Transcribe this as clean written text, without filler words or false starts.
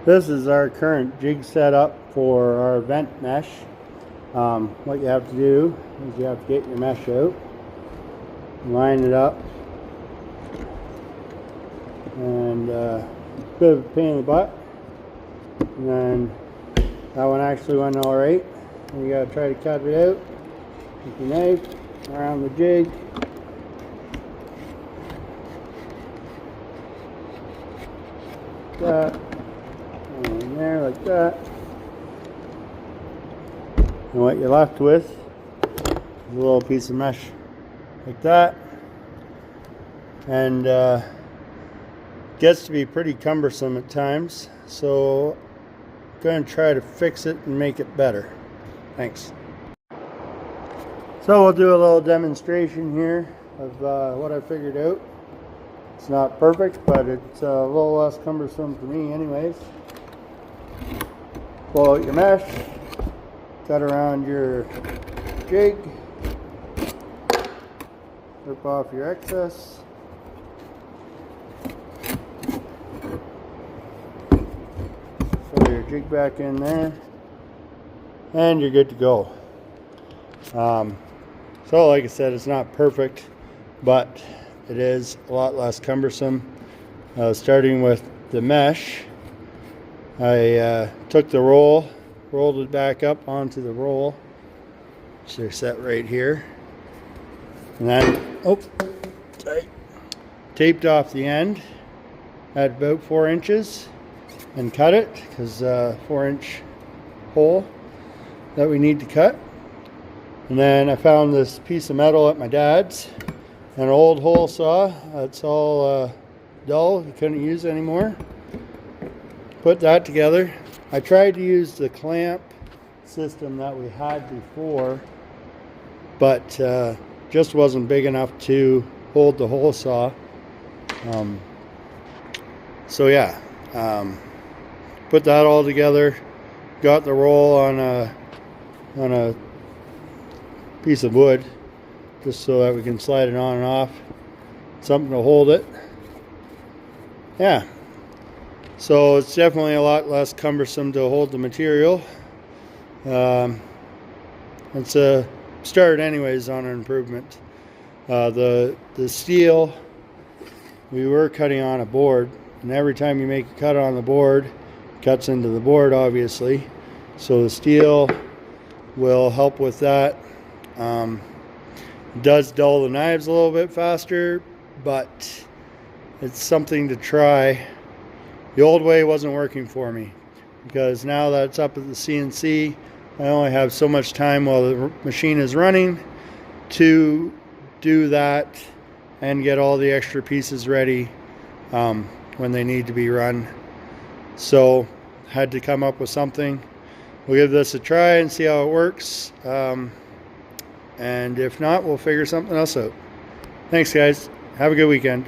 This is our current jig setup for our vent mesh. What you have to do is you have to get your mesh out, line it up, and a bit of a pain in the butt. And then that one actually went all right. And you gotta try to cut it out with your knife around the jig. That. And there, like that. And what you're left with is a little piece of mesh like that. And gets to be pretty cumbersome at times, so I'm going to try to fix it and make it better. Thanks. So we'll do a little demonstration here of what I figured out. It's not perfect, but it's a little less cumbersome for me anyways. Pull out your mesh, cut around your jig, rip off your excess, throw your jig back in there, and you're good to go. So like I said, it's not perfect, but it is a lot less cumbersome. Starting with the mesh, I took the roll, rolled it back up onto the roll, which they're set right here, and then taped off the end at about 4 inches and cut it, because 4-inch hole that we need to cut. And then I found this piece of metal at my dad's, an old hole saw that's all dull, you couldn't use anymore. Put that together. I tried to use the clamp system that we had before, but just wasn't big enough to hold the hole saw. So yeah, put that all together, got the roll on a piece of wood just so that we can slide it on and off, something to hold it. Yeah, so it's definitely a lot less cumbersome to hold the material. It's a start anyways on an improvement. The steel, we were cutting on a board, and every time you make a cut on the board, it cuts into the board obviously, so the steel will help with that. It does dull the knives a little bit faster, but it's something to try. The old way wasn't working for me, because now that it's up at the CNC, I only have so much time while the machine is running to do that and get all the extra pieces ready when they need to be run. So had to come up with something. We'll give this a try and see how it works. And if not, we'll figure something else out. Thanks guys. Have a good weekend.